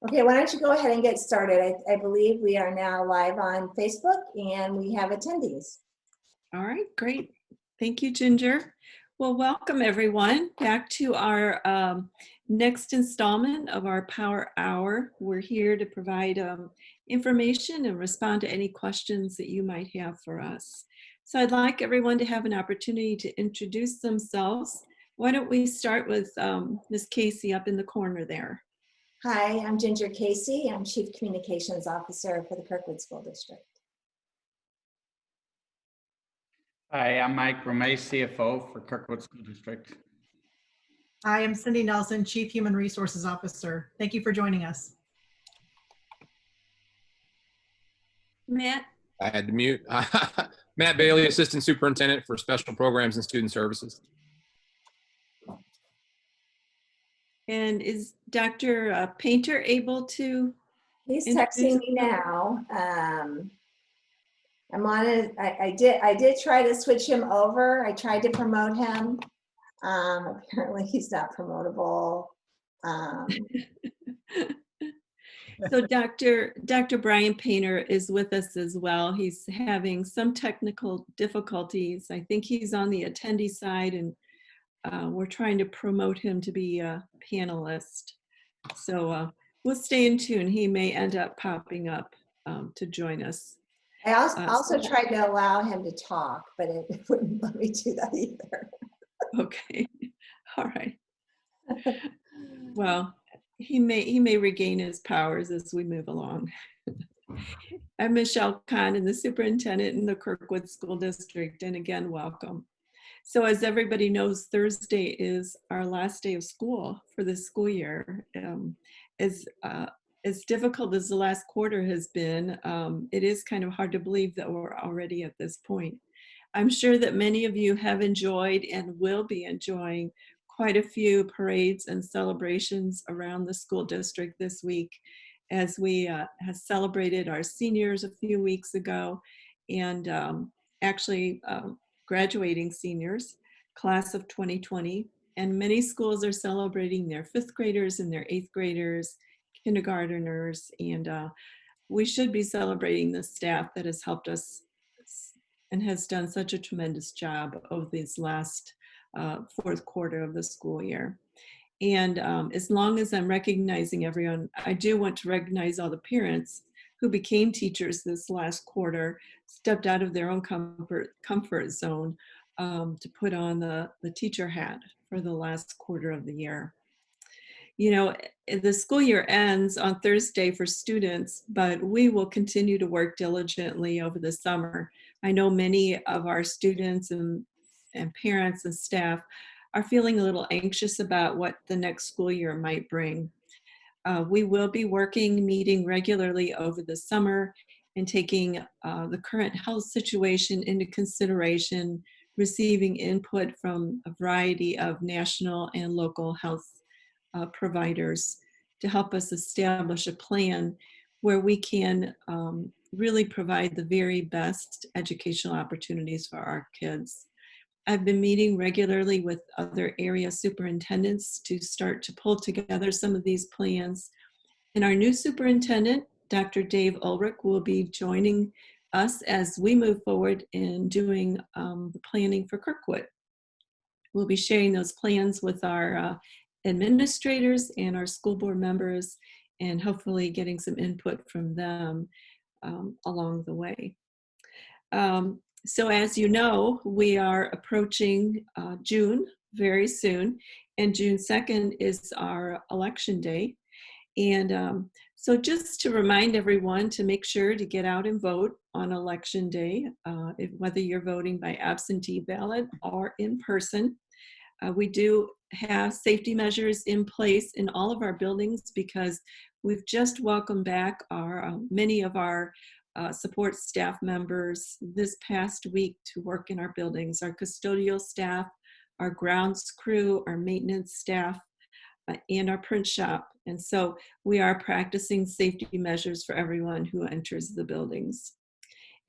Okay, why don't you go ahead and get started? I believe we are now live on Facebook and we have attendees. All right, great. Thank you, Ginger. Well, welcome everyone back to our next installment of our Power Hour. We're here to provide information and respond to any questions that you might have for us. So I'd like everyone to have an opportunity to introduce themselves. Why don't we start with Ms. Casey up in the corner there. Hi, I'm Ginger Casey. I'm Chief Communications Officer for the Kirkland School District. Hi, I'm Mike Romay, CFO for Kirkwood School District. Hi, I'm Cindy Nelson, Chief Human Resources Officer. Thank you for joining us. Matt? I had to mute. Matt Bailey, Assistant Superintendent for Special Programs and Student Services. And is Dr. Painter able to? He's texting me now. I'm on it. I did try to switch him over. I tried to promote him. Apparently he's not promotable. So Dr. Brian Painter is with us as well. He's having some technical difficulties. I think he's on the attendee side, and we're trying to promote him to be a panelist. So we'll stay in tune. He may end up popping up to join us. I also tried to allow him to talk, but it wouldn't let me do that either. Okay, all right. Well, he may regain his powers as we move along. I'm Michelle Condon, the superintendent in the Kirkwood School District, and again, welcome. So as everybody knows, Thursday is our last day of school for the school year. As difficult as the last quarter has been, it is kind of hard to believe that we're already at this point. I'm sure that many of you have enjoyed and will be enjoying quite a few parades and celebrations around the school district this week, as we have celebrated our seniors a few weeks ago, and actually graduating seniors, class of 2020, and many schools are celebrating their 5th graders and their 8th graders, kindergarteners, and we should be celebrating the staff that has helped us and has done such a tremendous job over this last 4th quarter of the school year. And as long as I'm recognizing everyone, I do want to recognize all the parents who became teachers this last quarter, stepped out of their own comfort zone to put on the teacher hat for the last quarter of the year. You know, the school year ends on Thursday for students, but we will continue to work diligently over the summer. I know many of our students and parents and staff are feeling a little anxious about what the next school year might bring. We will be meeting regularly over the summer and taking the current health situation into consideration, receiving input from a variety of national and local health providers to help us establish a plan where we can really provide the very best educational opportunities for our kids. I've been meeting regularly with other area superintendents to start to pull together some of these plans. And our new superintendent, Dr. Dave Ulrich, will be joining us as we move forward in doing the planning for Kirkwood. We'll be sharing those plans with our administrators and our school board members, and hopefully getting some input from them along the way. So as you know, we are approaching June very soon, and June 2nd is our election day. And so just to remind everyone to make sure to get out and vote on election day, whether you're voting by absentee ballot or in person. We do have safety measures in place in all of our buildings because we've just welcomed back many of our support staff members this past week to work in our buildings, our custodial staff, our grounds crew, our maintenance staff, and our print shop. And so we are practicing safety measures for everyone who enters the buildings.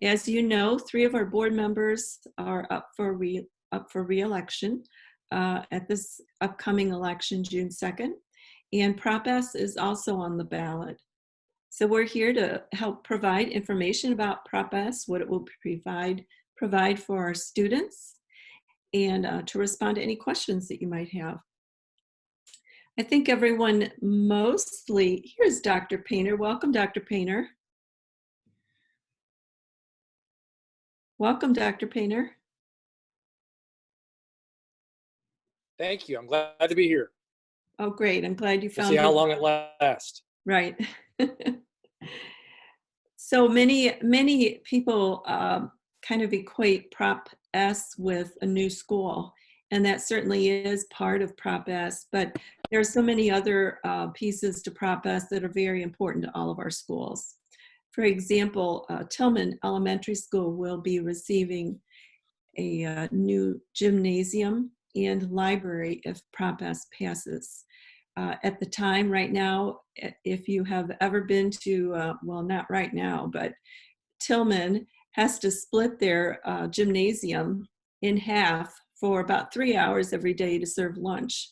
As you know, 3 of our board members are up for re-election at this upcoming election, June 2nd. And Prop S is also on the ballot. So we're here to help provide information about Prop S, what it will provide for our students, and to respond to any questions that you might have. I think everyone mostly, here's Dr. Painter. Welcome, Dr. Painter. Welcome, Dr. Painter. Thank you. I'm glad to be here. Oh, great. I'm glad you We'll found see how it. long it lasts. Right. So many people kind of equate Prop S with a new school, and that certainly is part of Prop S, but there are so many other pieces to Prop S that are very important to all of our schools. For example, Tillman Elementary School will be receiving a new gymnasium and library if Prop S passes. At the time, right now, if you have ever been to, well, not right now, but Tillman has to split their gymnasium in half for about 3 hours every day to serve lunch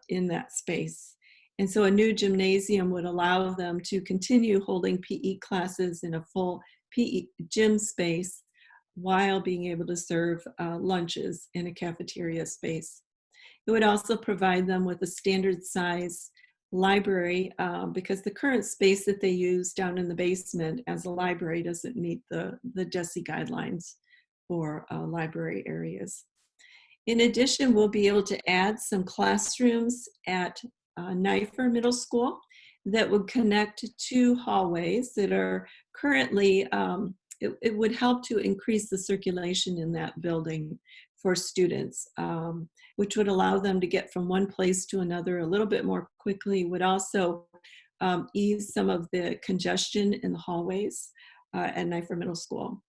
in that space. And so a new gymnasium would allow them to continue holding PE classes in a full PE gym space while being able to serve lunches in a cafeteria space. It would also provide them with a standard size library because the current space that they use down in the basement as a library doesn't meet the DESE guidelines for library areas. In addition, we'll be able to add some classrooms at Knifer Middle School that would connect two hallways that are currently, it would help to increase the circulation in that building for students, which would allow them to get from one place to another a little bit more quickly, would also ease some of the congestion in the hallways at Knifer Middle School.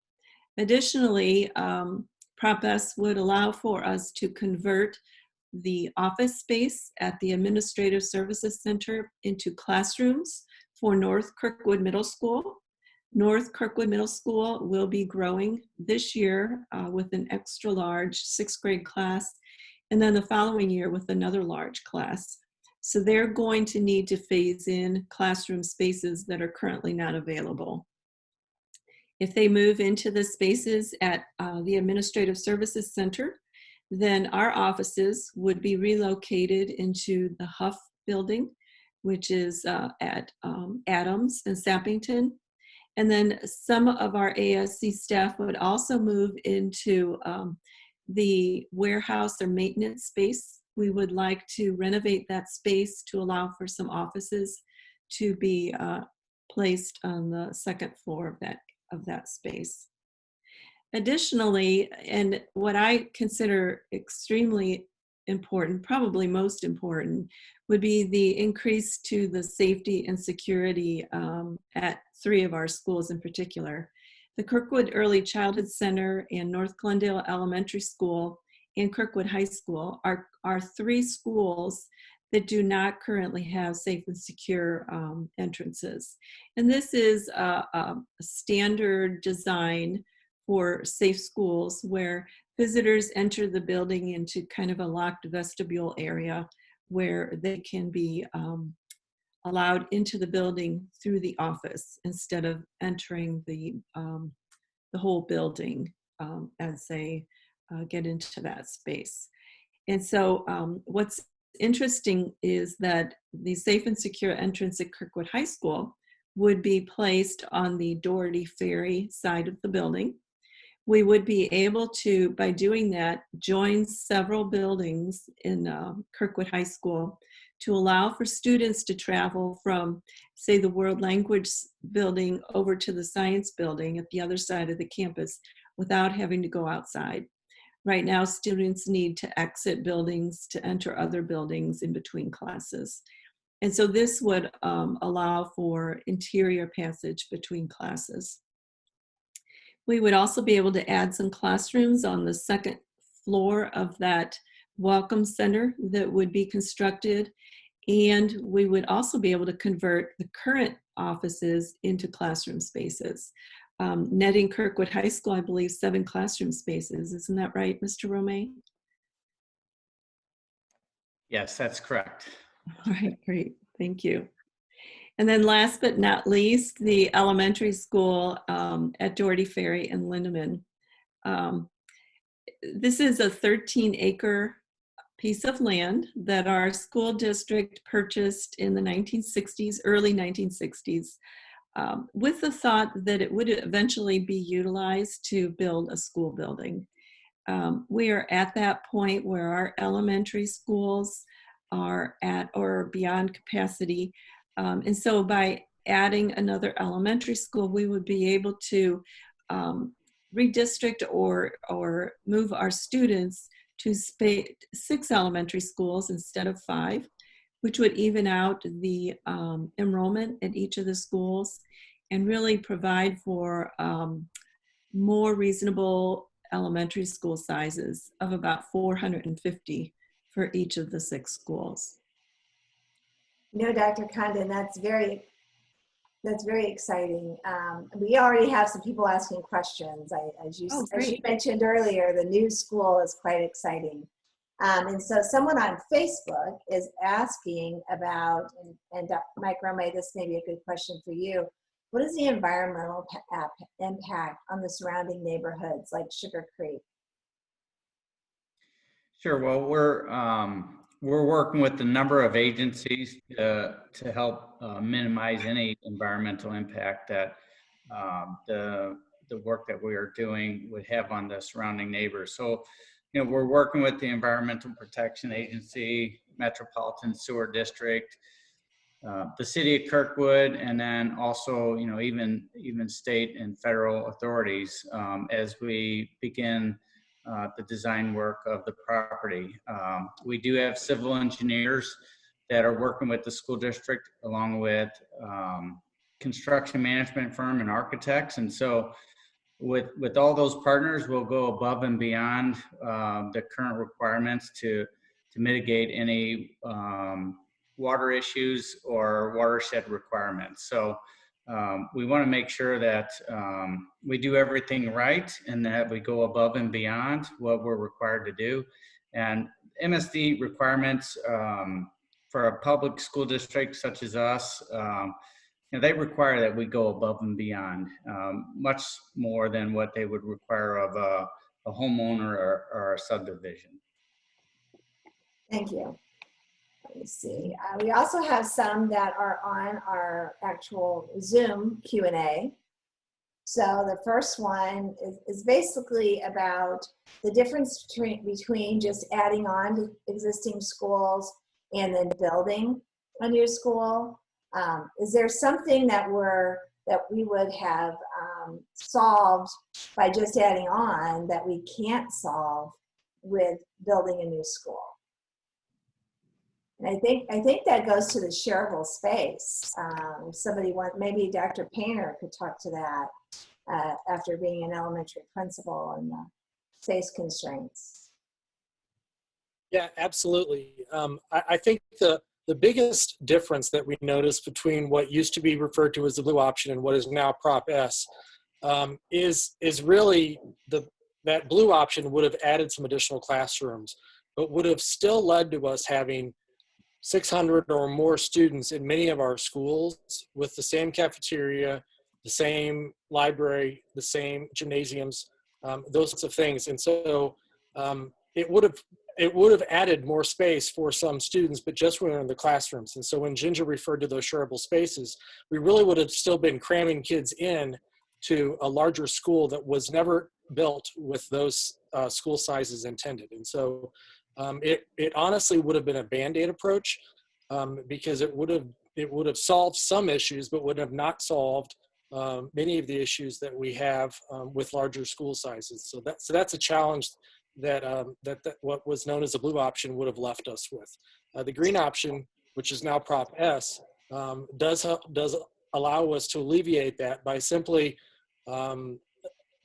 Additionally, Prop S would allow for us to convert the office space at the Administrative Services Center into classrooms for North Kirkwood Middle School. North Kirkwood Middle School will be growing this year with an extra large 6th grade class, and then the following year with another large class. So they're going to need to phase in classroom spaces that are currently not available. If they move into the spaces at the Administrative Services Center, then our offices would be relocated into the Huff building, which is at Adams and Sappington. And then some of our ASC staff would also move into the warehouse or maintenance space. We would like to renovate that space to allow for some offices to be placed on the second floor of that space. Additionally, and what I consider extremely important, probably most important, would be the increase to the safety and security at 3 of our schools in particular. The Kirkwood Early Childhood Center and North Glendale Elementary School and Kirkwood High School are 3 schools that do not currently have safe and secure entrances. And this is a standard design for safe schools where visitors enter the building into kind of a locked vestibule area where they can be allowed into the building through the office instead of entering the whole building as they get into that space. And so what's interesting is that the safe and secure entrance at Kirkwood High School would be placed on the Daugherty Ferry side of the building. We would be able to, by doing that, join several buildings in Kirkwood High School to allow for students to travel from, say, the World Language building over to the Science building at the other side of the campus without having to go outside. Right now, students need to exit buildings to enter other buildings in between classes. And so this would allow for interior passage between classes. We would also be able to add some classrooms on the second floor of that welcome center that would be constructed. And we would also be able to convert the current offices into classroom spaces. Netting Kirkwood High School, I believe, 7 classroom spaces. Isn't that right, Mr. Romay? Yes, that's correct. All right, great. Thank you. And then last but not least, the elementary school at Daugherty, Ferry, and Lindemann. This is a 13-acre piece of land that our school district purchased in the 1960s, early 1960s, with the thought that it would eventually be utilized to build a school building. We are at that point where our elementary schools are at or beyond capacity. And so by adding another elementary school, we would be able to redistrict or move our students to 6 elementary schools instead of 5, which would even out the enrollment at each of the schools and really provide for more reasonable elementary school sizes of about 450 for each of the 6 schools. No, Dr. Condon, that's very exciting. We already have some people asking questions. As you mentioned earlier, the new school is quite exciting. And so someone on Facebook is asking about, and Mike Romay, this may be a good question for you. What is the environmental impact on the surrounding neighborhoods like Sugar Creek? Sure. Well, we're working with a number of agencies to help minimize any environmental impact that the work that we are doing would have on the surrounding neighbors. So, we're working with the Environmental Protection Agency, Metropolitan Sewer District, the city of Kirkwood, and then also, even state and federal authorities as we begin the design work of the property. We do have civil engineers that are working with the school district along with construction management firm and architects. And so with all those partners, we'll go above and beyond the current requirements to mitigate any water issues or watershed requirements. So we want to make sure that we do everything right and that we go above and beyond what we're required to do. And MSD requirements for a public school district such as us, they require that we go above and beyond, much more than what they would require of a homeowner or a subdivision. Thank you. Let me see. We also have some that are on our actual Zoom Q&A. So the first one is basically about the difference between just adding on to existing schools and then building a new school. Is there something that we would have solved by just adding on that we can't solve with building a new school? And I think that goes to the shareable space. Somebody maybe Dr. Painter could talk to that after being an elementary principal and the space constraints. Yeah, absolutely. I think the biggest difference that we noticed between what used to be referred to as the blue option and what is now Prop S is really that blue option would have added some additional classrooms, but would have still led to us having 600 or more students in many of our schools with the same cafeteria, the same library, the same gymnasiums, those sorts of things. And so it would have added more space for some students, but just when they're in the classrooms. And so when Ginger referred to those shareable spaces, we really would have still been cramming kids in to a larger school that was never built with those school sizes intended. And so it honestly would have been a Band-Aid approach because it would have solved some issues, but would have not solved many of the issues that we have with larger school sizes. So that's a challenge that what was known as the blue option would have left us with. The green option, which is now Prop S, does allow us to alleviate that by simply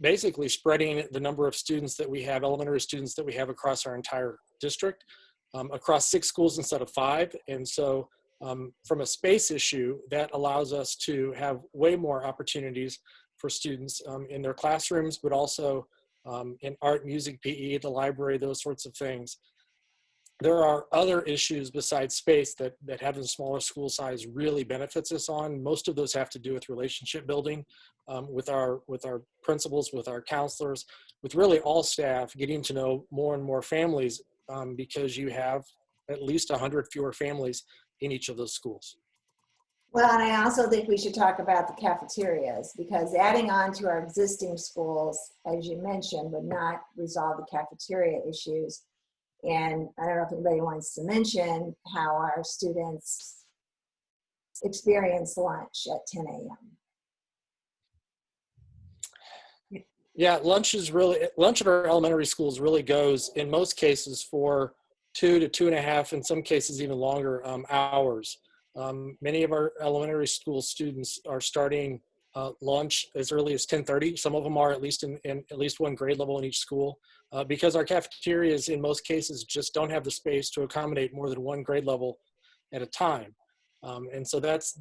basically spreading the number of students that we have, elementary students that we have across our entire district, across 6 schools instead of 5. And so from a space issue, that allows us to have way more opportunities for students in their classrooms, but also in art, music, PE, the library, those sorts of things. there are other issues besides space that having a smaller school size really benefits us on. Most of those have to do with relationship building with our principals, with our counselors, with really all staff, getting to know more and more families because you have at least 100 fewer families in each of those schools. Well, and I also think we should talk about the cafeterias, because adding on to our existing schools, as you mentioned, would not resolve the cafeteria issues. And I don't know if anybody wants to mention how our students experience lunch at 10 a.m. Yeah, lunch at our elementary schools really goes in most cases for 2 to 2.5, in some cases even longer hours. Many of our elementary school students are starting lunch as early as 10:30. Some of them are at least in at least one grade level in each school because our cafeterias in most cases just don't have the space to accommodate more than one grade level at a time. And so that's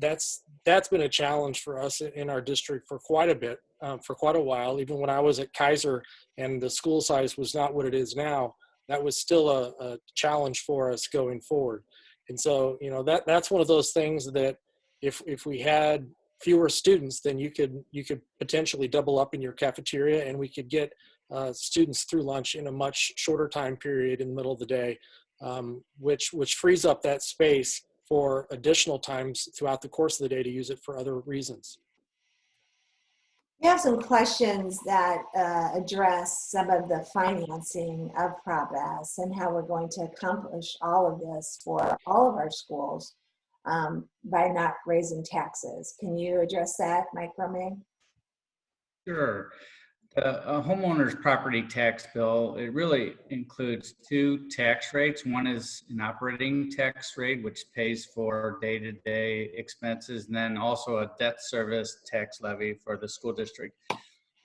been a challenge for us in our district for quite a bit, for quite a while. Even when I was at Kaiser and the school size was not what it is now, that was still a challenge for us going forward. And so, you know, that's one of those things that if we had fewer students, then you could potentially double up in your cafeteria, and we could get students through lunch in a much shorter time period in the middle of the day, which frees up that space for additional times throughout the course of the day to use it for other reasons. We have some questions that address some of the financing of Prop S and how we're going to accomplish all of this for all of our schools by not raising taxes. Can you address that, Mike Romay? Sure. A homeowner's property tax bill, it really includes two tax rates. One is an operating tax rate, which pays for day-to-day expenses, and then also a debt service tax levy for the school district.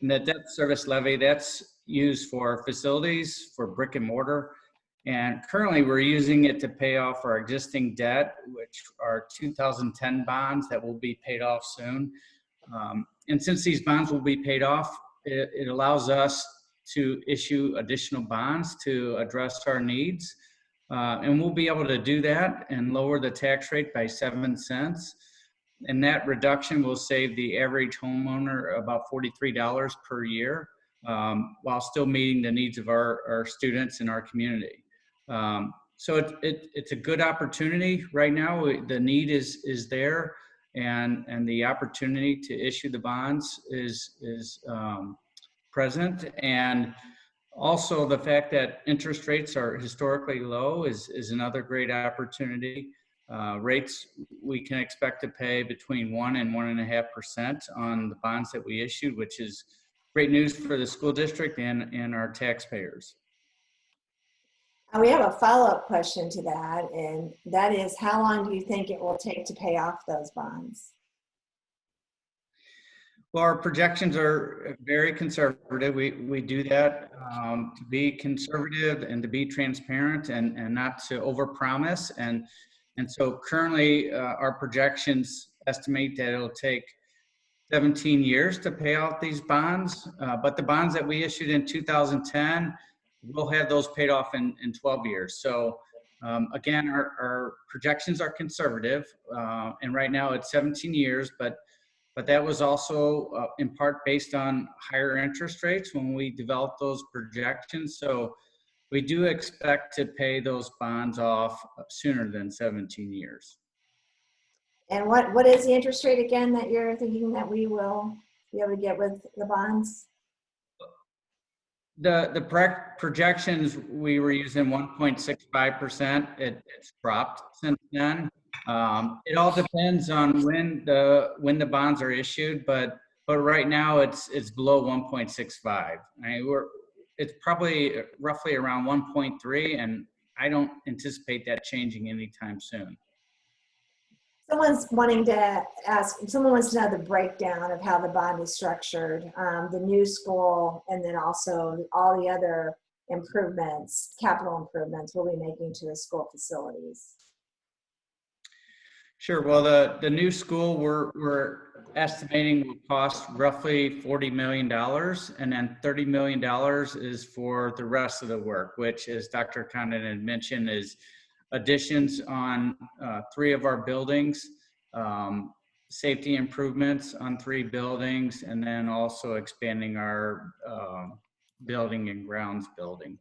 And the debt service levy, that's used for facilities, for brick and mortar. And currently we're using it to pay off our existing debt, which are 2010 bonds that will be paid off soon. And since these bonds will be paid off, it allows us to issue additional bonds to address our needs. And we'll be able to do that and lower the tax rate by 7 cents. And that reduction will save the average homeowner about $43 per year, while still meeting the needs of our students in our community. So it's a good opportunity right now. The need is there. And the opportunity to issue the bonds is present, and also the fact that interest rates are historically low is another great opportunity. Rates we can expect to pay between 1 and 1.5% on the bonds that we issued, which is great news for the school district and our taxpayers. We have a follow-up question to that, and that is, how long do you think it will take to pay off those bonds? Well, our projections are very conservative. We do that to be conservative and to be transparent and not to overpromise. And so currently our projections estimate that it'll take 17 years to pay out these bonds. But the bonds that we issued in 2010, we'll have those paid off in 12 years. So again, our projections are conservative, and right now it's 17 years, but that was also in part based on higher interest rates when we developed those projections. So we do expect to pay those bonds off sooner than 17 years. And what is the interest rate again that you're thinking that we will be able to get with the bonds? The projections, we were using 1.65%. It's dropped since then. It all depends on when the bonds are issued, but right now it's below 1.65. It's probably roughly around 1.3, and I don't anticipate that changing anytime soon. Someone wants to know the breakdown of how the bond is structured, the new school, and then also all the other improvements, capital improvements we'll be making to the school facilities. Sure. Well, the new school we're estimating will cost roughly $40 million, and then $30 million is for the rest of the work, which, as Dr. Condon had mentioned, is additions on 3 of our buildings, safety improvements on 3 buildings, and then also expanding our building and grounds building.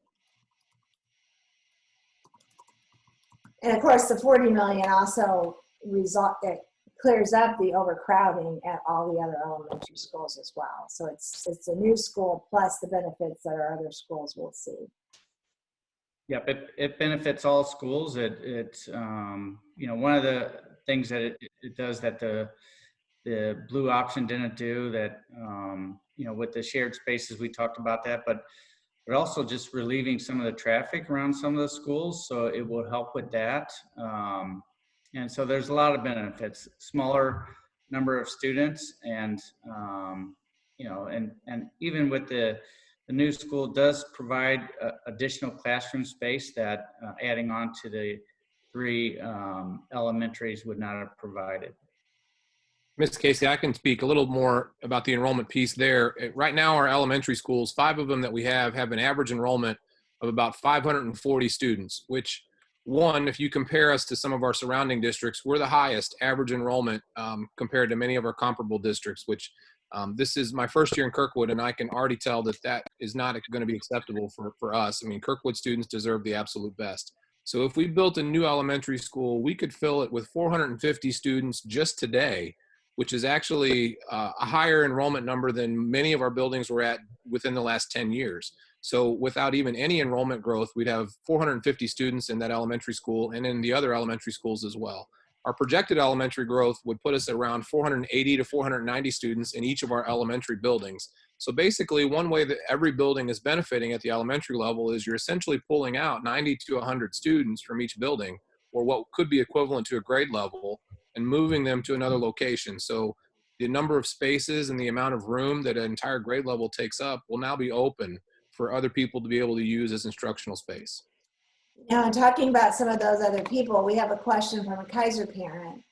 And of course, the 40 million also it clears up the overcrowding at all the other elementary schools as well. So it's a new school plus the benefits that our other schools will see. Yep, it benefits all schools. It's you know, one of the things that it does that the blue option didn't do, that you know, with the shared spaces, we talked about that, but also just relieving some of the traffic around some of the schools, so it will help with that. And so there's a lot of benefits: smaller number of students, and you know, and even with the new school does provide additional classroom space that adding on to the 3 elementaries would not have provided. Ms. Casey, I can speak a little more about the enrollment piece there. Right now, our elementary schools, 5 of them that we have an average enrollment of about 540 students, which, one, if you compare us to some of our surrounding districts, we're the highest average enrollment compared to many of our comparable districts, which this is my first year in Kirkwood, and I can already tell that that is not going to be acceptable for us. I mean, Kirkwood students deserve the absolute best. So if we built a new elementary school, we could fill it with 450 students just today, which is actually a higher enrollment number than many of our buildings were at within the last 10 years. So without even any enrollment growth, we'd have 450 students in that elementary school and in the other elementary schools as well. Our projected elementary growth would put us around 480 to 490 students in each of our elementary buildings. So basically, one way that every building is benefiting at the elementary level is you're essentially pulling out 90 to 100 students from each building, or what could be equivalent to a grade level, and moving them to another location. So the number of spaces and the amount of room that an entire grade level takes up will now be open for other people to be able to use as instructional space. Now, in talking about some of those other people, we have a question from a Kaiser parent.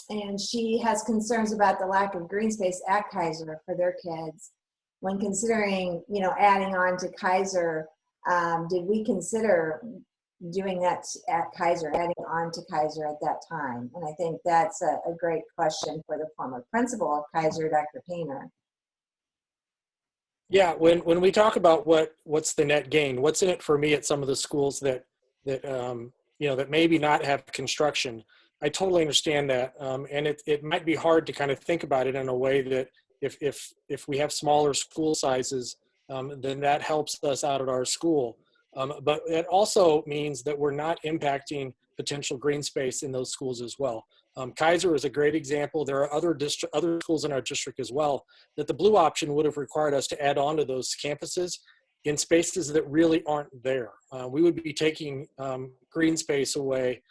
And she has concerns about the lack of green space at Kaiser for their kids. When considering, you know, adding on to Kaiser, did we consider doing that at Kaiser, adding on to Kaiser at that time? And I think that's a great question for the former principal of Kaiser, Dr. Painter. Yeah, when we talk about what's the net gain, what's in it for me at some of the schools that you know, that maybe not have construction, I totally understand that, and it might be hard to kind of think about it in a way that if we have smaller school sizes, then that helps us out at our school. But it also means that we're not impacting potential green space in those schools as well. Kaiser is a great example. There are other schools in our district as well that the blue option would have required us to add on to those campuses in spaces that really aren't there. We would be taking green space away.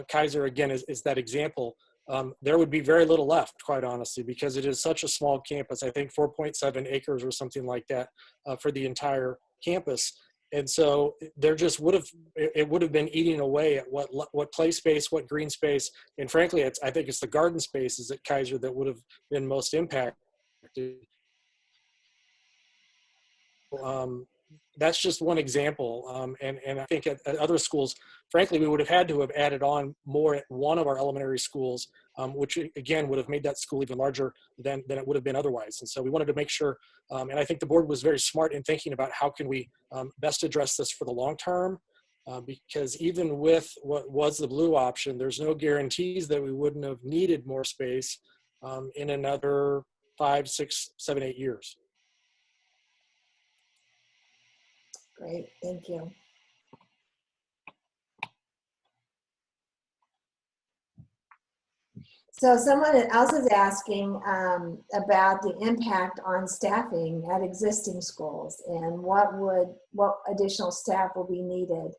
Kaiser, again, is that example. There would be very little left, quite honestly, because it is such a small campus. I think 4.7 acres or something like that for the entire campus. And so there just would have been eating away at what play space, what green space, and frankly, I think it's the garden spaces at Kaiser that would have been most impacted. That's just one example, and I think at other schools, frankly, we would have had to have added on more at one of our elementary schools, which again would have made that school even larger than it would have been otherwise. And so we wanted to make sure, and I think the board was very smart in thinking about how can we best address this for the long term, because even with what was the blue option, there's no guarantees that we wouldn't have needed more space in another 5, 6, 7, 8 years. Great, thank you. So someone else is asking about the impact on staffing at existing schools and what additional staff will be needed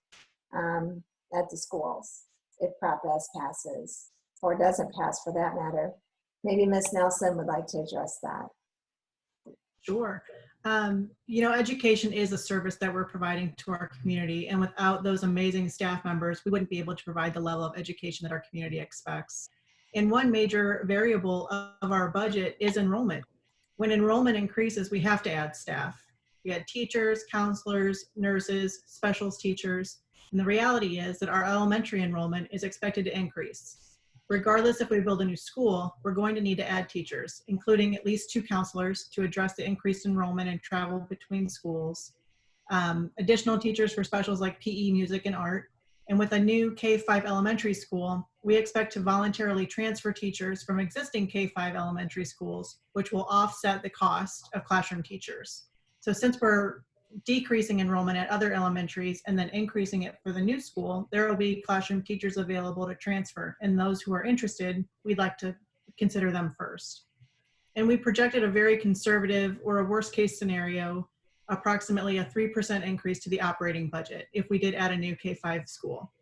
at the schools if Prop S passes, or doesn't pass for that matter. Maybe Ms. Nelson would like to address that. Sure. Education is a service that we're providing to our community, and without those amazing staff members, we wouldn't be able to provide the level of education that our community expects. And one major variable of our budget is enrollment. When enrollment increases, we have to add staff. We add teachers, counselors, nurses, specials teachers, and the reality is that our elementary enrollment is expected to increase. Regardless if we build a new school, we're going to need to add teachers, including at least 2 counselors to address the increased enrollment and travel between schools, additional teachers for specials like PE, music, and art. And with a new K-5 elementary school, we expect to voluntarily transfer teachers from existing K-5 elementary schools, which will offset the cost of classroom teachers. So since we're decreasing enrollment at other elementaries and then increasing it for the new school, there will be classroom teachers available to transfer. And those who are interested, we'd like to consider them first. And we projected a very conservative, or a worst case scenario, approximately a 3% increase to the operating budget if we did add a new K-5 school.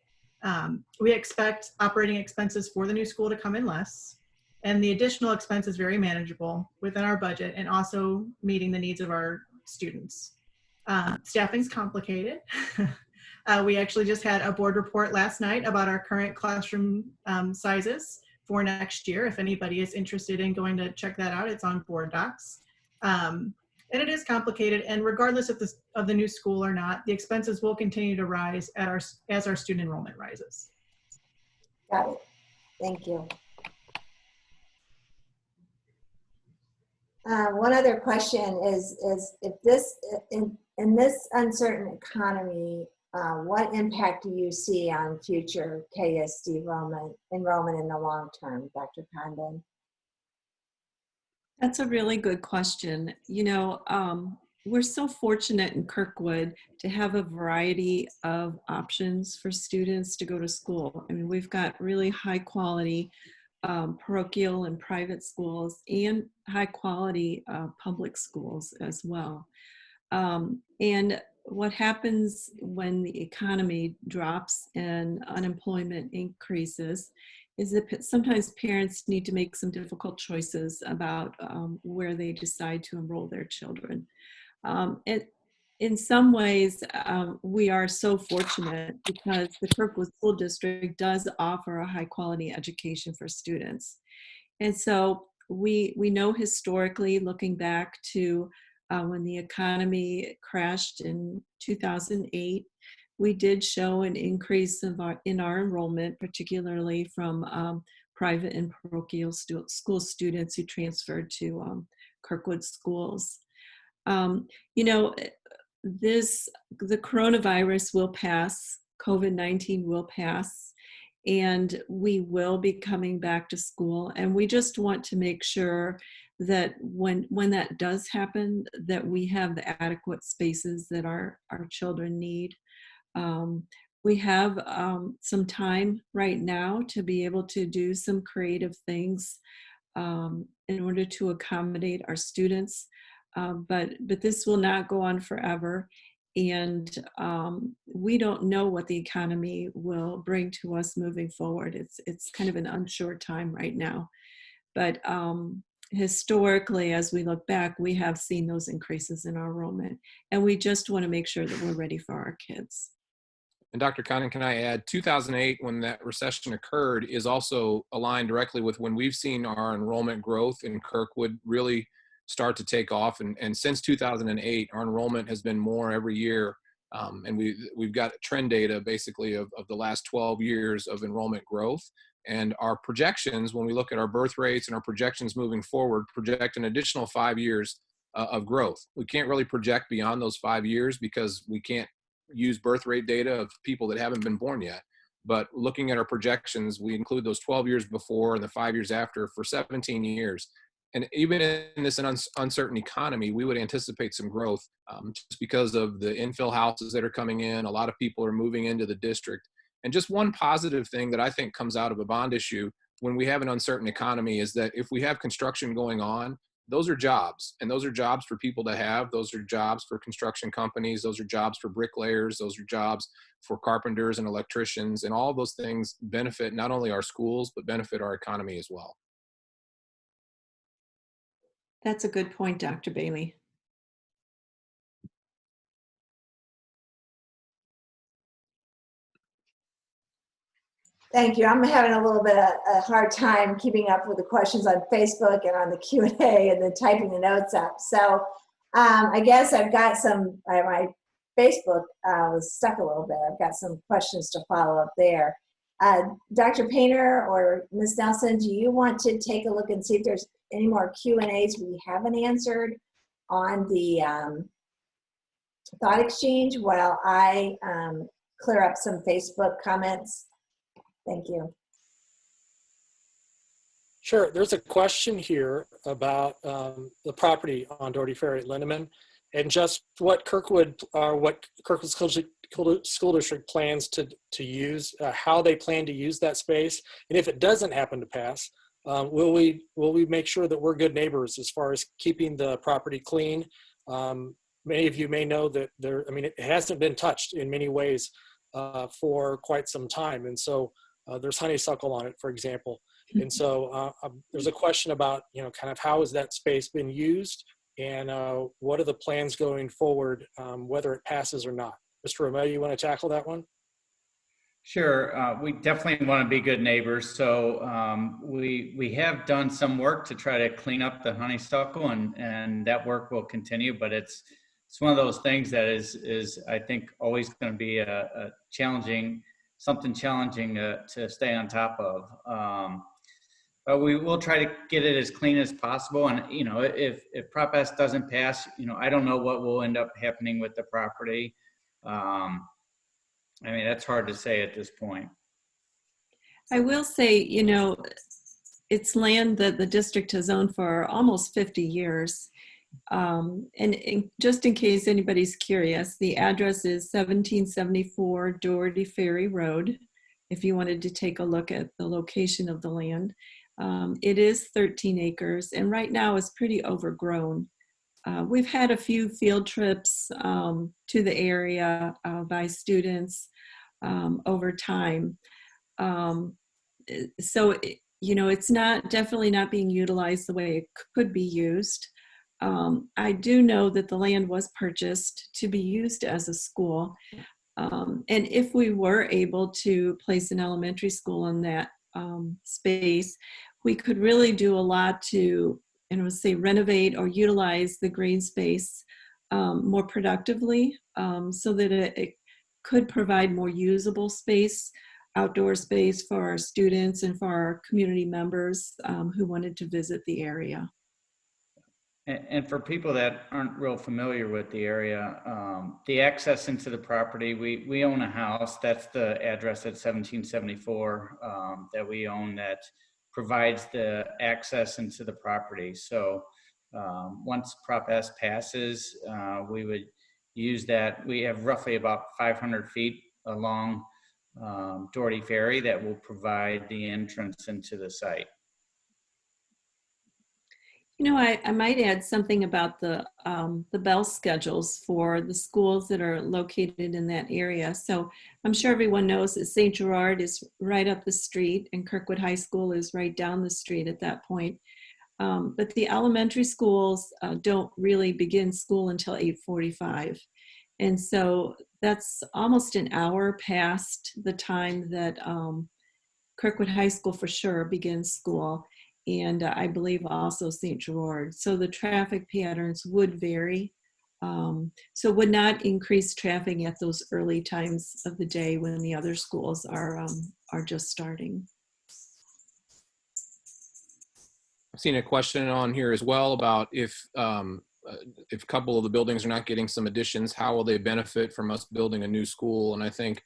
We expect operating expenses for the new school to come in less, and the additional expense is very manageable within our budget and also meeting the needs of our students. Staffing's complicated. We actually just had a board report last night about our current classroom sizes for next year. If anybody is interested in going to check that out, it's on board docs. And it is complicated, and regardless of the new school or not, the expenses will continue to rise as our student enrollment rises. Got it. Thank you. One other question is if this, in this uncertain economy, what impact do you see on future KSD enrollment in the long term, Dr. Condon? That's a really good question. We're so fortunate in Kirkwood to have a variety of options for students to go to school. I mean, we've got really high quality parochial and private schools and high quality public schools as well. And what happens when the economy drops and unemployment increases is that sometimes parents need to make some difficult choices about where they decide to enroll their children. In some ways, we are so fortunate because the Kirkwood School District does offer a high quality education for students. And so we know historically, looking back to when the economy crashed in 2008, we did show an increase in our enrollment, particularly from private and parochial school students who transferred to Kirkwood schools. The coronavirus will pass, COVID-19 will pass, and we will be coming back to school. And we just want to make sure that when that does happen, that we have the adequate spaces that our children need. We have some time right now to be able to do some creative things in order to accommodate our students. But this will not go on forever. And we don't know what the economy will bring to us moving forward. It's kind of an unsure time right now. But historically, as we look back, we have seen those increases in our enrollment. And we just want to make sure that we're ready for our kids. And Dr. Condon, can I add, 2008, when that recession occurred, is also aligned directly with when we've seen our enrollment growth in Kirkwood really start to take off. And since 2008, our enrollment has been more every year. And we've got trend data basically of the last 12 years of enrollment growth. And our projections, when we look at our birth rates and our projections moving forward, project an additional 5 years of growth. We can't really project beyond those 5 years because we can't use birth rate data of people that haven't been born yet. But looking at our projections, we include those 12 years before and the 5 years after for 17 years. And even in this uncertain economy, we would anticipate some growth just because of the infill houses that are coming in. A lot of people are moving into the district. And just one positive thing that I think comes out of a bond issue when we have an uncertain economy is that if we have construction going on, those are jobs, and those are jobs for people to have. Those are jobs for construction companies. Those are jobs for bricklayers. Those are jobs for carpenters and electricians, and all of those things benefit not only our schools, but benefit our economy as well. That's a good point, Dr. Bailey. Thank you. I'm having a little bit of a hard time keeping up with the questions on Facebook and on the Q&A and then typing the notes up. So I guess I've got some, my Facebook was stuck a little bit. I've got some questions to follow up there. Dr. Painter or Ms. Nelson, do you want to take a look and see if there's any more Q&As we haven't answered on the thought exchange while I clear up some Facebook comments? Thank you. Sure. There's a question here about the property on Daugherty Ferry at Lindemann and just what Kirkwood School District plans to use, how they plan to use that space. And if it doesn't happen to pass, will we make sure that we're good neighbors as far as keeping the property clean? Many of you may know that it hasn't been touched in many ways for quite some time. And so there's honeysuckle on it, for example. And so there's a question about, kind of how has that space been used and what are the plans going forward, whether it passes or not. Mr. Romeo, you want to tackle that one? Sure. We definitely want to be good neighbors. So we have done some work to try to clean up the honeysuckle, and that work will continue. But it's one of those things that is I think always going to be a challenging, something challenging to stay on top of. But we will try to get it as clean as possible. And if Prop S doesn't pass, I don't know what will end up happening with the property. That's hard to say at this point. I will say, it's land that the district has owned for almost 50 years. And just in case anybody's curious, the address is 1774 Daugherty Ferry Road, if you wanted to take a look at the location of the land. It is 13 acres, and right now it's pretty overgrown. We've had a few field trips to the area by students over time. So, it's definitely not being utilized the way it could be used. I do know that the land was purchased to be used as a school. And if we were able to place an elementary school in that space, we could really do a lot to, renovate or utilize the green space more productively, so that it could provide more usable space, outdoor space for our students and for our community members who wanted to visit the area. And for people that aren't real familiar with the area, the access into the property, we own a house. That's the address at 1774 that we own that provides the access into the property. So once Prop S passes, we would use that. We have roughly about 500 feet along Daugherty Ferry that will provide the entrance into the site. I might add something about the bell schedules for the schools that are located in that area. So I'm sure everyone knows that St. Gerard is right up the street and Kirkwood High School is right down the street at that point. But the elementary schools don't really begin school until 8:45. And so that's almost an hour past the time that Kirkwood High School for sure begins school. And I believe also St. Gerard. So the traffic patterns would vary. So would not increase traffic at those early times of the day when the other schools are just starting. I've seen a question on here as well about if a couple of the buildings are not getting some additions, how will they benefit from us building a new school? And I think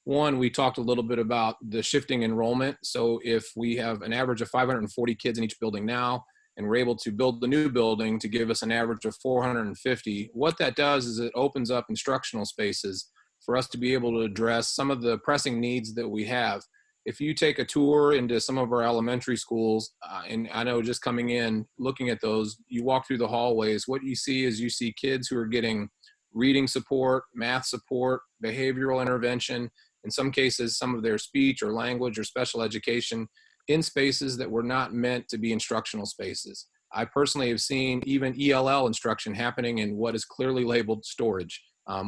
one, we talked a little bit about the shifting enrollment. So if we have an average of 540 kids in each building now, and we're able to build the new building to give us an average of 450, what that does is it opens up instructional spaces for us to be able to address some of the pressing needs that we have. If you take a tour into some of our elementary schools, and I know just coming in, looking at those, you walk through the hallways, what you see is you see kids who are getting reading support, math support, behavioral intervention, in some cases, some of their speech or language or special education in spaces that were not meant to be instructional spaces. I personally have seen even ELL instruction happening in what is clearly labeled storage.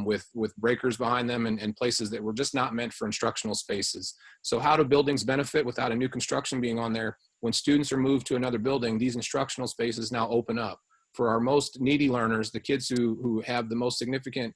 with breakers behind them and places that were just not meant for instructional spaces. So how do buildings benefit without a new construction being on there? When students are moved to another building, these instructional spaces now open up. For our most needy learners, the kids who have the most significant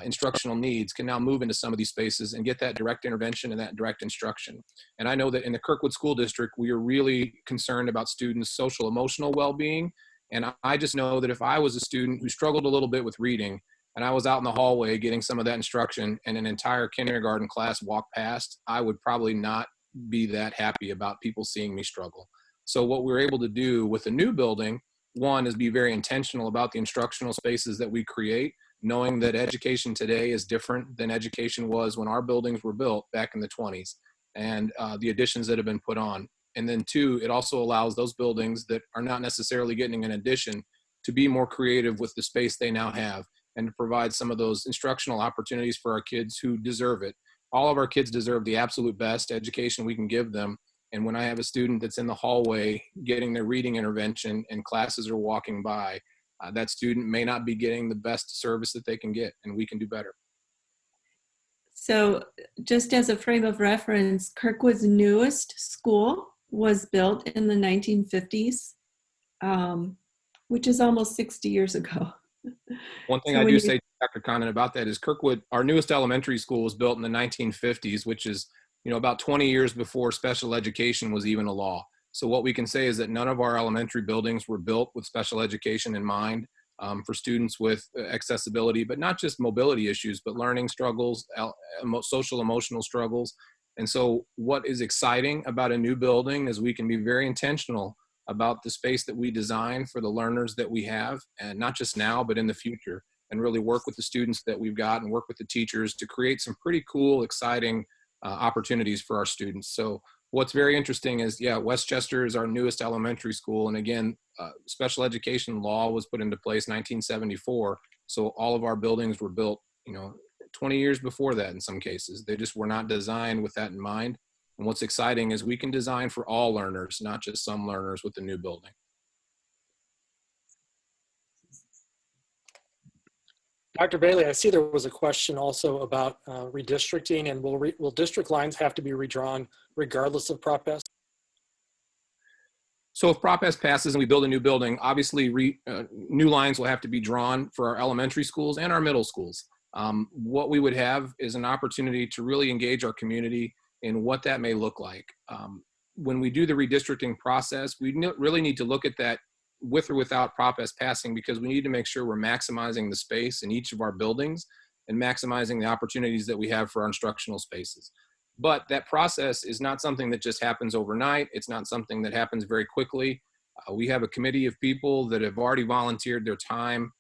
instructional needs can now move into some of these spaces and get that direct intervention and that direct instruction. And I know that in the Kirkwood School District, we are really concerned about students' social emotional well-being. And I just know that if I was a student who struggled a little bit with reading, and I was out in the hallway getting some of that instruction and an entire kindergarten class walked past, I would probably not be that happy about people seeing me struggle. So what we're able to do with the new building, one, is be very intentional about the instructional spaces that we create, knowing that education today is different than education was when our buildings were built back in the 20s, and the additions that have been put on. And then two, it also allows those buildings that are not necessarily getting an addition to be more creative with the space they now have and to provide some of those instructional opportunities for our kids who deserve it. All of our kids deserve the absolute best education we can give them. And when I have a student that's in the hallway getting their reading intervention and classes are walking by, that student may not be getting the best service that they can get, and we can do better. So just as a frame of reference, Kirkwood's newest school was built in the 1950s, which is almost 60 years ago. One thing So I when do you- say, Dr. Condon, about that is Kirkwood, our newest elementary school was built in the 1950s, which is, about 20 years before special education was even a law. So what we can say is that none of our elementary buildings were built with special education in mind for students with accessibility, but not just mobility issues, but learning struggles, social emotional struggles. And so what is exciting about a new building is we can be very intentional about the space that we design for the learners that we have, and not just now, but in the future, and really work with the students that we've got and work with the teachers to create some pretty cool, exciting opportunities for our students. So what's very interesting is, Westchester is our newest elementary school. And again, special education law was put into place 1974. So all of our buildings were built, 20 years before that in some cases. They just were not designed with that in mind. And what's exciting is we can design for all learners, not just some learners with the new building. Dr. Bailey, I see there was a question also about redistricting, and will district lines have to be redrawn regardless of Prop S? So if Prop S passes and we build a new building, obviously new lines will have to be drawn for our elementary schools and our middle schools. What we would have is an opportunity to really engage our community in what that may look like. When we do the redistricting process, we really need to look at that with or without Prop S passing, because we need to make sure we're maximizing the space in each of our buildings and maximizing the opportunities that we have for our instructional spaces. But that process is not something that just happens overnight. It's not something that happens very quickly. We have a committee of people that have already volunteered their time,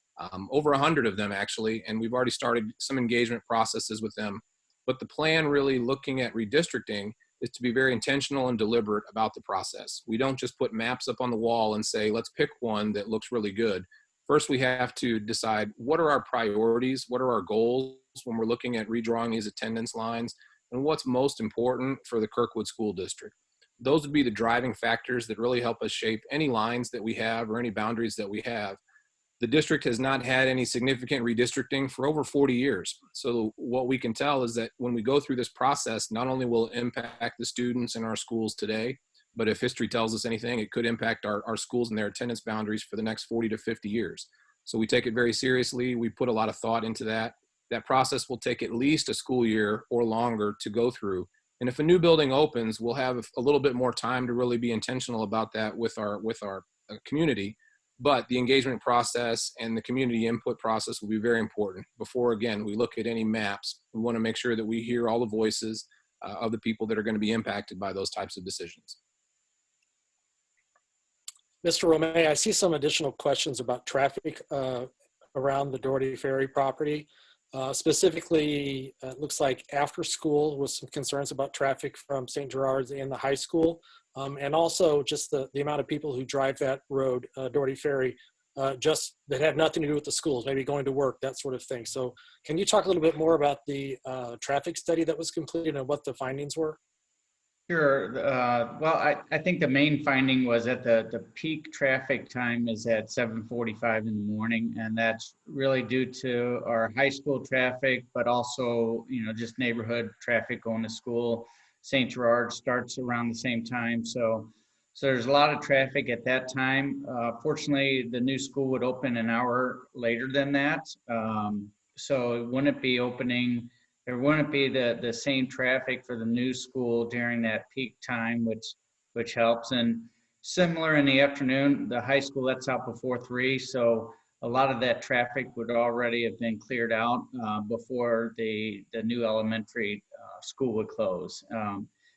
over 100 of them actually, and we've already started some engagement processes with them. But the plan really looking at redistricting is to be very intentional and deliberate about the process. We don't just put maps up on the wall and say, let's pick one that looks really good. First, we have to decide what are our priorities, what are our goals when we're looking at redrawing these attendance lines, and what's most important for the Kirkwood School District. Those would be the driving factors that really help us shape any lines that we have or any boundaries that we have. The district has not had any significant redistricting for over 40 years. So what we can tell is that when we go through this process, not only will it impact the students in our schools today, but if history tells us anything, it could impact our schools and their attendance boundaries for the next 40 to 50 years. So we take it very seriously. We put a lot of thought into that. That process will take at least a school year or longer to go through. And if a new building opens, we'll have a little bit more time to really be intentional about that with our community. But the engagement process and the community input process will be very important. Before, again, we look at any maps, we want to make sure that we hear all the voices of the people that are going to be impacted by those types of decisions. Mr. Romay, I see some additional questions about traffic around the Daugherty Ferry property. Specifically, it looks like after school with some concerns about traffic from St. Gerard's and the high school. And also just the amount of people who drive that road, Daugherty Ferry, just that have nothing to do with the schools, maybe going to work, that sort of thing. So can you talk a little bit more about the traffic study that was completed and what the findings were? Sure. Well, I think the main finding was that the peak traffic time is at 7:45 in the morning, and that's really due to our high school traffic, but also, just neighborhood traffic going to school. St. Gerard starts around the same time, so there's a lot of traffic at that time. Fortunately, the new school would open an hour later than that, so it wouldn't be opening. There wouldn't be the same traffic for the new school during that peak time, which helps. And similar in the afternoon, the high school lets out before 3, so a lot of that traffic would already have been cleared out before the new elementary school would close.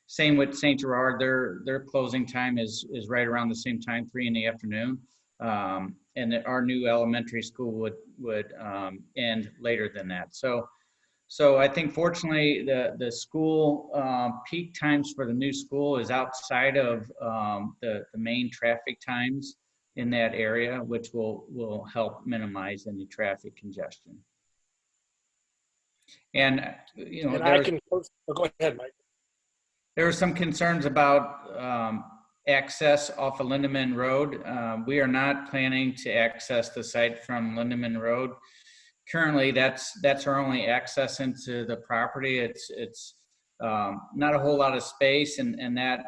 Same with St. Gerard, their closing time is right around the same time, 3 in the afternoon. And our new elementary school would end later than that. So I think fortunately the school peak times for the new school is outside of the main traffic times in that area, which will help minimize any traffic congestion. And And I can, oh, go ahead, Mike. there were some concerns about access off of Lindemann Road. We are not planning to access the site from Lindemann Road. Currently, that's our only access into the property. It's not a whole lot of space, and that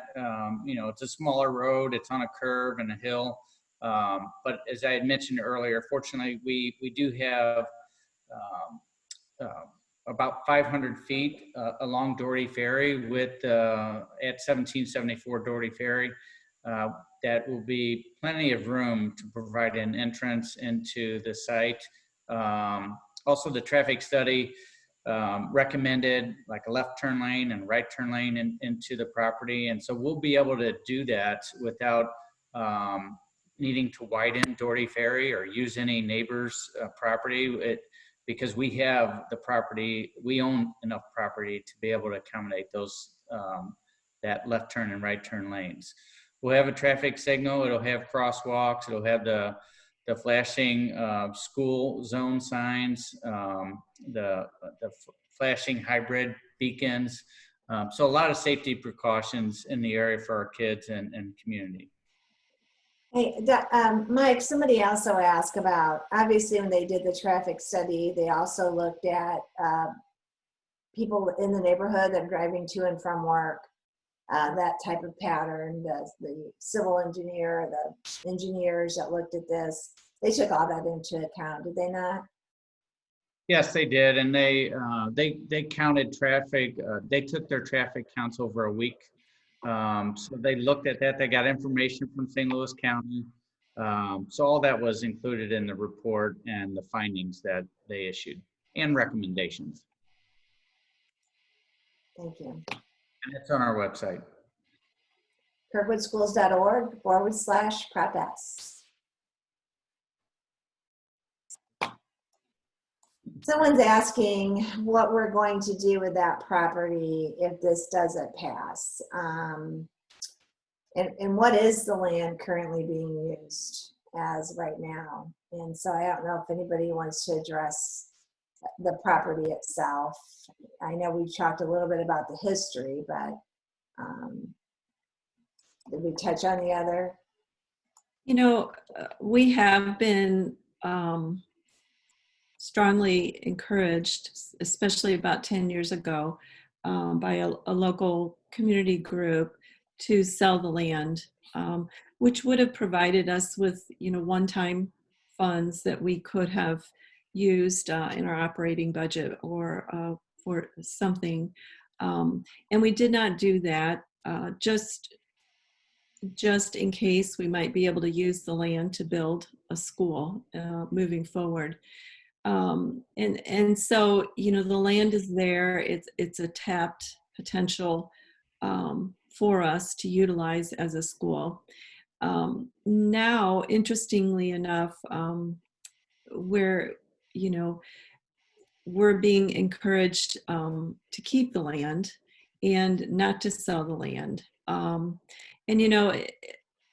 it's a smaller road. It's on a curve and a hill. But as I had mentioned earlier, fortunately, we do have about 500 feet along Daugherty Ferry with at 1774 Daugherty Ferry. That will be plenty of room to provide an entrance into the site. Also, the traffic study recommended like a left turn lane and right turn lane into the property. And so we'll be able to do that without needing to widen Daugherty Ferry or use any neighbor's property. Because we have the property, we own enough property to be able to accommodate those, that left turn and right turn lanes. We'll have a traffic signal, it'll have crosswalks, it'll have the flashing school zone signs, the flashing hybrid beacons. So a lot of safety precautions in the area for our kids and community. Hey, Mike, somebody also asked about, obviously when they did the traffic study, they also looked at people in the neighborhood that are driving to and from work, that type of pattern, the civil engineer, the engineers that looked at this, they took all that into account, did they not? Yes, they did, and they counted traffic. They took their traffic counts over a week. So they looked at that. They got information from St. Louis County. So all that was included in the report and the findings that they issued and recommendations. Thank you. And it's on our website. kirkwoodschools.org/PropS. Someone's asking what we're going to do with that property if this doesn't pass. And what is the land currently being used as right now? And so I don't know if anybody wants to address the property itself. I know we talked a little bit about the history, but did we touch on the other? We have been strongly encouraged, especially about 10 years ago, by a local community group to sell the land, which would have provided us with, one-time funds that we could have used in our operating budget or for something. And we did not do that, just in case we might be able to use the land to build a school moving forward. And so, the land is there. It's a tapped potential for us to utilize as a school. Now, interestingly enough, we're being encouraged to keep the land and not to sell the land.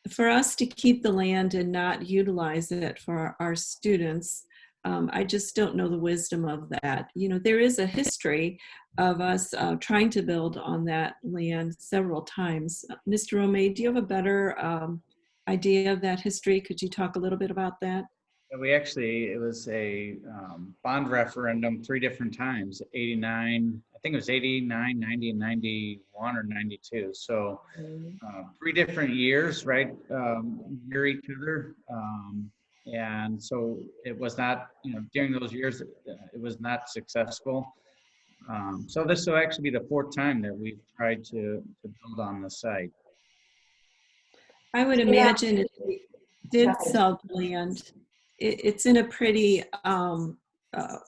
For us to keep the land and not utilize it for our students, I just don't know the wisdom of that. There is a history of us trying to build on that land several times. Mr. Romay, do you have a better idea of that history? Could you talk a little bit about that? It was a bond referendum 3 different times, 89, I think it was 89, 90, and 91 or 92. So 3 different years, right, near each other. And so it was not, during those years, it was not successful. So this will actually be the 4th time that we've tried to build on the site. I would imagine if we did sell the land, it's in a pretty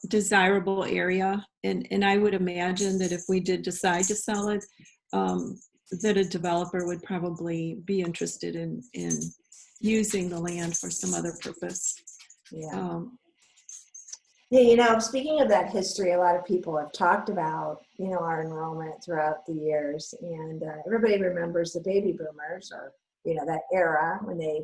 desirable area. And I would imagine that if we did decide to sell it, that a developer would probably be interested in using the land for some other purpose. Yeah. Yeah, speaking of that history, a lot of people have talked about, our enrollment throughout the years. And everybody remembers the baby boomers, or, that era when they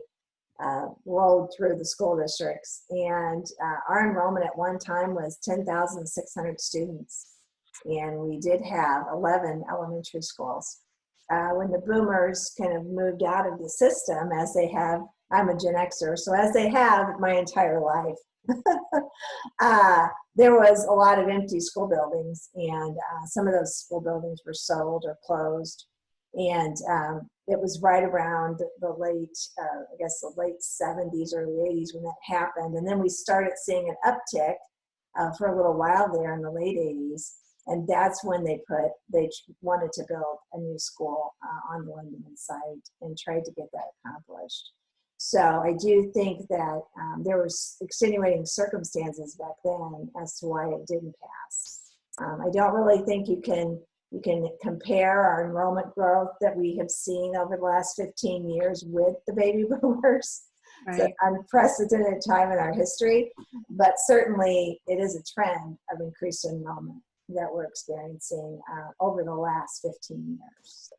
rolled through the school districts. And our enrollment at one time was 10,600 students. And we did have 11 elementary schools. When the boomers kind of moved out of the system, as they have, I'm a Gen Xer, so as they have my entire life, there was a lot of empty school buildings, and some of those school buildings were sold or closed. And it was right around the late, the late 70s, early 80s when that happened. And then we started seeing an uptick for a little while there in the late 80s. And that's when they wanted to build a new school on the Lindemann site and tried to get that accomplished. So I do think that there were extenuating circumstances back then as to why it didn't pass. I don't really think you can compare our enrollment growth that we have seen over the last 15 years with the baby boomers. Right. It's an unprecedented time in our history, but certainly it is a trend of increased enrollment that we're experiencing over the last 15 years.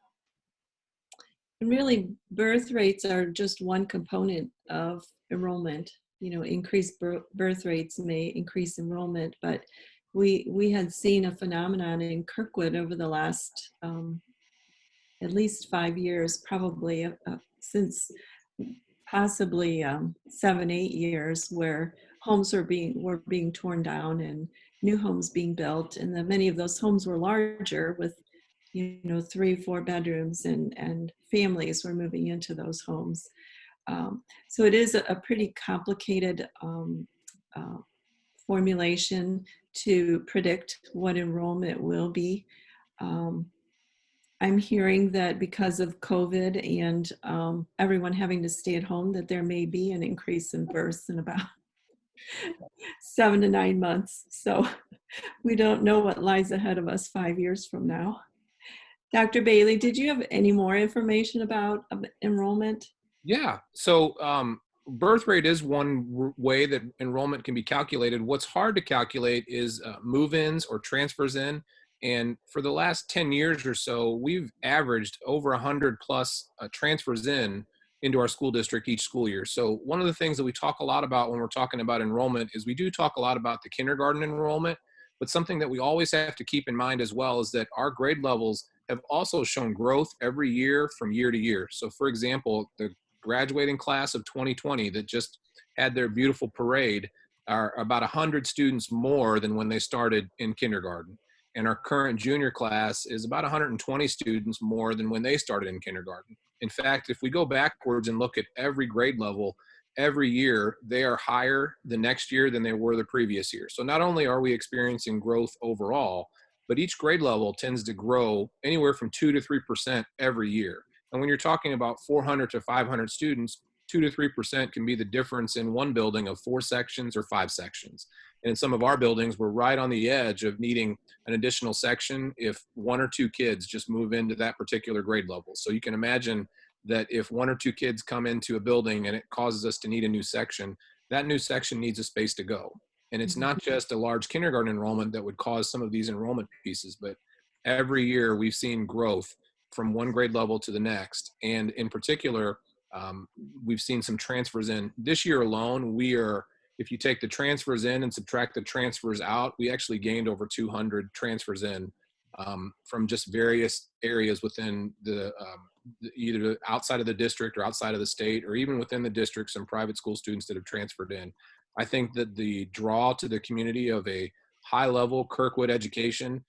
And really, birth rates are just one component of enrollment. Increased birth rates may increase enrollment, but we had seen a phenomenon in Kirkland over the last at least 5 years, probably since possibly 7-8 years, where homes were being torn down and new homes being built, and many of those homes were larger with 3-4 bedrooms, and families were moving into those homes. So it is a pretty complicated formulation to predict what enrollment will be. I'm hearing that because of COVID and everyone having to stay at home, that there may be an increase in births in about 7 to 9 months. So we don't know what lies ahead of us 5 years from now. Dr. Bailey, did you have any more information about enrollment? Yeah. So birth rate is one way that enrollment can be calculated. What's hard to calculate is move-ins or transfers in. And for the last 10 years or so, we've averaged over 100 plus transfers into our school district each school year. So one of the things that we talk a lot about when we're talking about enrollment is we do talk a lot about the kindergarten enrollment, but something that we always have to keep in mind as well is that our grade levels have also shown growth every year from year to year. So for example, the graduating class of 2020 that just had their beautiful parade are about 100 students more than when they started in kindergarten. And our current junior class is about 120 students more than when they started in kindergarten. In fact, if we go backwards and look at every grade level, every year they are higher the next year than they were the previous year. So not only are we experiencing growth overall, but each grade level tends to grow anywhere from 2 to 3% every year. And when you're talking about 400 to 500 students, 2 to 3% can be the difference in one building of 4 sections or 5 sections. And in some of our buildings, we're right on the edge of needing an additional section if 1 or 2 kids just move into that particular grade level. So you can imagine that if 1 or 2 kids come into a building and it causes us to need a new section, that new section needs a space to go. And it's not just a large kindergarten enrollment that would cause some of these enrollment pieces, but every year we've seen growth from one grade level to the next. And in particular, we've seen some transfers in. This year alone, if you take the transfers in and subtract the transfers out, we actually gained over 200 transfers in from just various areas within either outside of the district or outside of the state, or even within the district, some private school students that have transferred in. I think that the draw to the community of a high-level Kirkwood education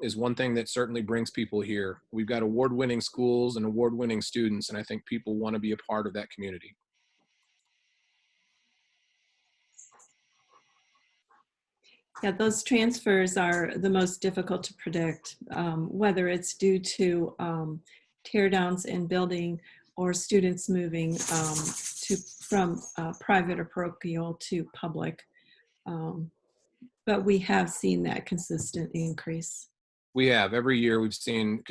is one thing that certainly brings people here. We've got award-winning schools and award-winning students, and I think people want to be a part of that community. Yeah, those transfers are the most difficult to predict, whether it's due to tear downs in building or students moving from private or parochial to public. But we have seen that consistent increase. We have. Every year we've seen,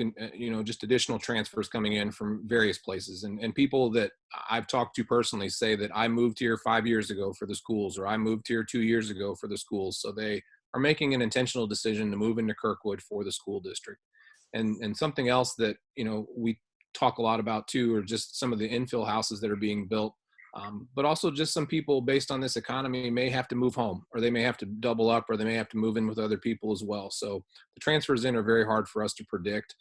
just additional transfers coming in from various places. And people that I've talked to personally say that I moved here 5 years ago for the schools, or I moved here 2 years ago for the schools. So they are making an intentional decision to move into Kirkwood for the school district. And something else that, we talk a lot about too, are just some of the infill houses that are being built. But also just some people based on this economy may have to move home, or they may have to double up, or they may have to move in with other people as well. So the transfers in are very hard for us to predict.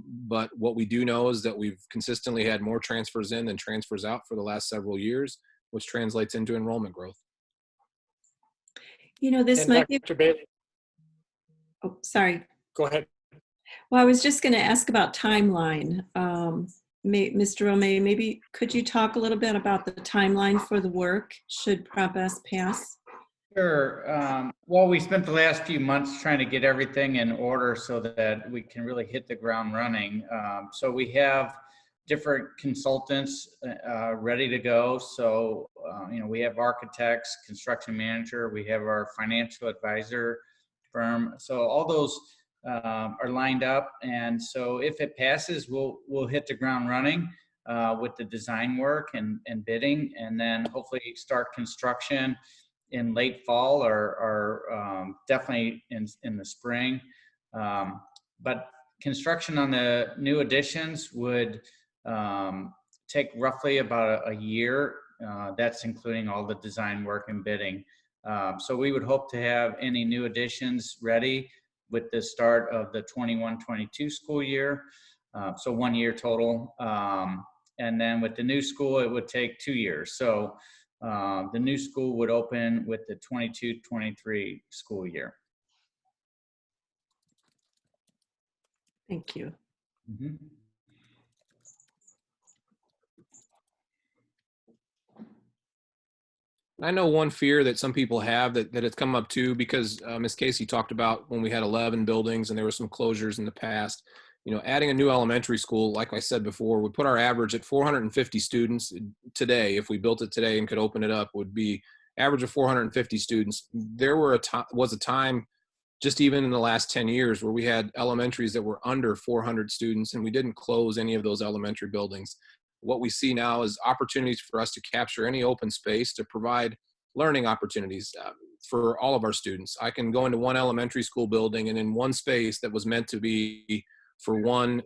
But what we do know is that we've consistently had more transfers in than transfers out for the last several years, which translates into enrollment growth. This And might be, Dr. Bailey, oh, sorry. go ahead. Well, I was just going to ask about timeline. Mr. Romay, maybe could you talk a little bit about the timeline for the work should Prop S pass? Sure. Well, we spent the last few months trying to get everything in order so that we can really hit the ground running. So we have different consultants ready to go. So, we have architects, construction manager, we have our financial advisor firm. So all those are lined up, and so if it passes, we'll hit the ground running with the design work and bidding, and then hopefully start construction in late fall or definitely in the spring. But construction on the new additions would take roughly about a year. That's including all the design work and bidding. So we would hope to have any new additions ready with the start of the 21-22 school year. So 1 year total. And then with the new school, it would take 2 years. So the new school would open with the 22-23 school year. Thank you. Mm-hmm. I know one fear that some people have that it's come up too, because Ms. Casey talked about when we had 11 buildings and there were some closures in the past. Adding a new elementary school, like I said before, would put our average at 450 students today. If we built it today and could open it up, would be average of 450 students. There was a time just even in the last 10 years where we had elementaries that were under 400 students, and we didn't close any of those elementary buildings. What we see now is opportunities for us to capture any open space to provide learning opportunities for all of our students. I can go into one elementary school building, and in one space that was meant to be for one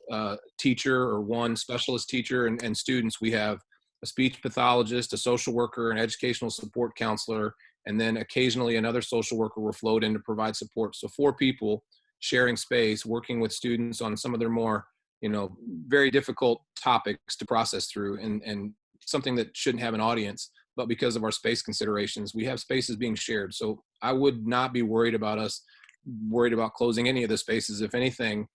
teacher or one specialist teacher and students, we have a speech pathologist, a social worker, an educational support counselor, and then occasionally another social worker will float in to provide support. So 4 people sharing space, working with students on some of their more very difficult topics to process through, and something that shouldn't have an audience, but because of our space considerations, we have spaces being shared. So I would not be worried about closing any of the spaces. If anything,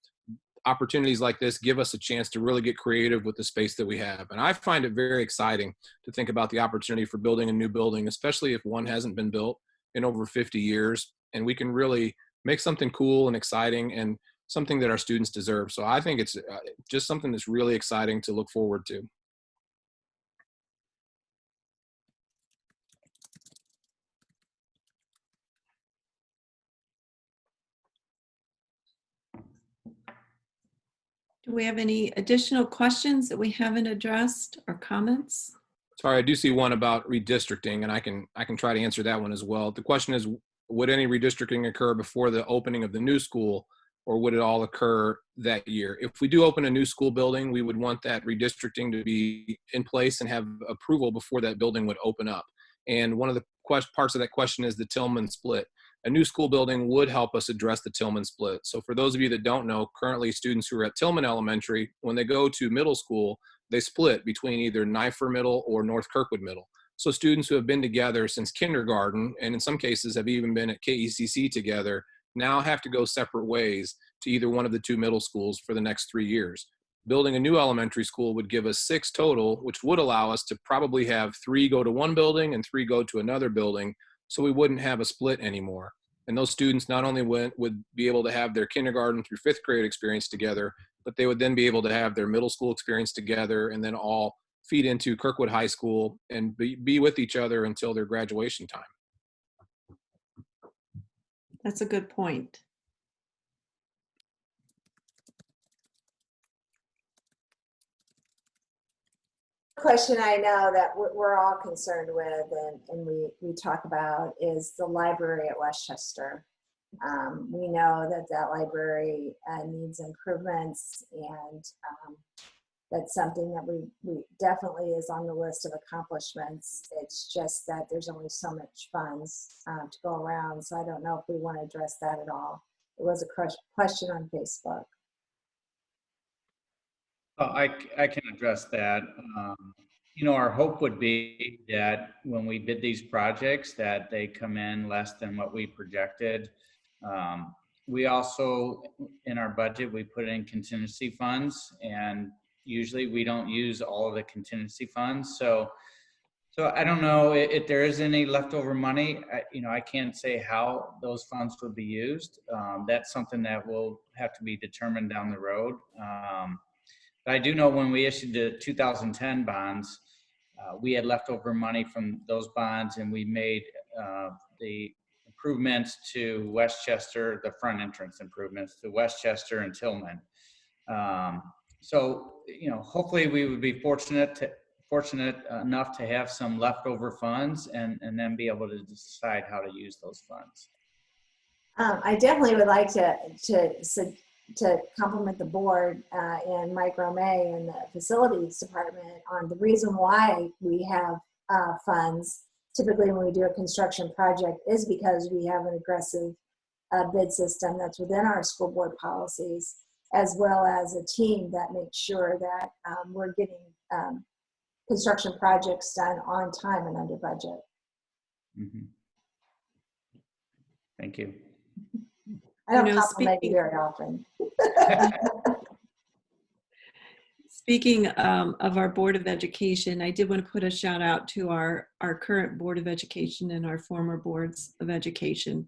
opportunities like this give us a chance to really get creative with the space that we have. And I find it very exciting to think about the opportunity for building a new building, especially if one hasn't been built in over 50 years, and we can really make something cool and exciting and something that our students deserve. So I think it's just something that's really exciting to look forward to. Do we have any additional questions that we haven't addressed or comments? Sorry, I do see one about redistricting, and I can try to answer that one as well. The question is, would any redistricting occur before the opening of the new school, or would it all occur that year? If we do open a new school building, we would want that redistricting to be in place and have approval before that building would open up. And one of the parts of that question is the Tillman split. a new school building would help us address the Tillman split. So for those of you that don't know, currently students who are at Tillman Elementary, when they go to middle school, they split between either Nifer Middle or North Kirkwood Middle. So students who have been together since kindergarten, and in some cases have even been at KECC together, now have to go separate ways to either one of the two middle schools for the next 3 years. Building a new elementary school would give us 6 total, which would allow us to probably have 3 go to one building and 3 go to another building, so we wouldn't have a split anymore. And those students not only would be able to have their kindergarten through 5th grade experience together, but they would then be able to have their middle school experience together and then all feed into Kirkwood High School and be with each other until their graduation time. That's a good point. Question I know that we're all concerned with and we talk about is the library at Westchester. We know that that library needs improvements, and that's something that we definitely is on the list of accomplishments. It's just that there's only so much funds to go around, so I don't know if we want to address that at all. It was a question on Facebook. I can address that. You know, our hope would be that when we bid these projects, that they come in less than what we projected. We also, in our budget, we put in contingency funds, and usually we don't use all of the contingency funds. So I don't know if there is any leftover money. You know, I can't say how those funds would be used. That's something that will have to be determined down the road. But I do know when we issued the 2010 bonds, we had leftover money from those bonds, and we made the improvements to Westchester, the front entrance improvements to Westchester and Tillman. So, you know, hopefully we would be fortunate enough to have some leftover funds and then be able to decide how to use those funds. I definitely would like to compliment the board and Mike Romay and the facilities department on the reason why we have funds. Typically when we do a construction project is because we have an aggressive bid system that's within our school board policies, as well as a team that makes sure that we're getting construction projects done on time and under budget. Mm-hmm. Thank you. I don't compliment you very often. Speaking of our Board of Education, I did want to put a shout out to our current Board of Education and our former Boards of Education.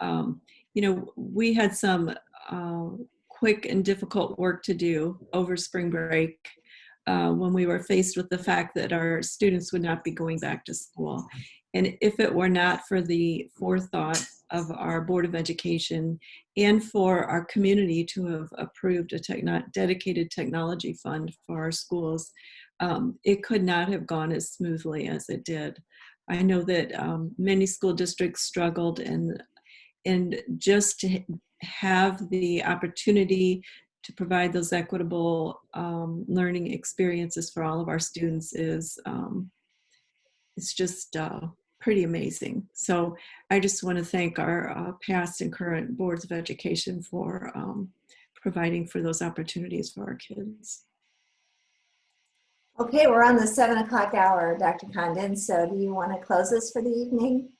You know, we had some quick and difficult work to do over spring break when we were faced with the fact that our students would not be going back to school. And if it were not for the forethought of our Board of Education and for our community to have approved a dedicated technology fund for our schools, it could not have gone as smoothly as it did. I know that many school districts struggled, and just to have the opportunity to provide those equitable learning experiences for all of our students is it's just pretty amazing. So I just want to thank our past and current boards of education for providing for those opportunities for our kids. Okay, we're on the 7 o'clock hour, Dr. Condon. So do you want to close us for the evening?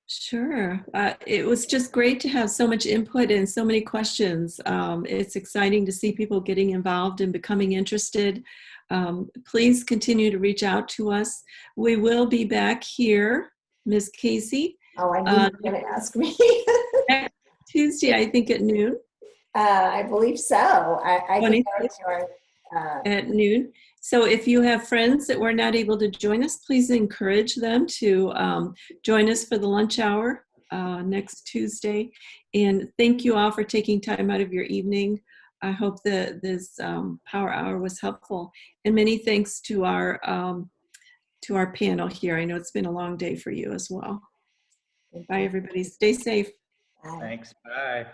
Sure. It was just great to have so much input and so many questions. It's exciting to see people getting involved and becoming interested. Please continue to reach out to us. We will be back here, Ms. Casey. Oh, I knew you were going to ask me. Next Tuesday, I think at noon. I believe so. I think at noon. So if you have friends that were not able to join us, please encourage them to join us for the lunch hour next Tuesday. And thank you all for taking time out of your evening. I hope that this Power Hour was helpful. And many thanks to our panel here. I know it's been a long day for you as well. Bye, everybody. Stay safe. Bye. Thanks. Bye.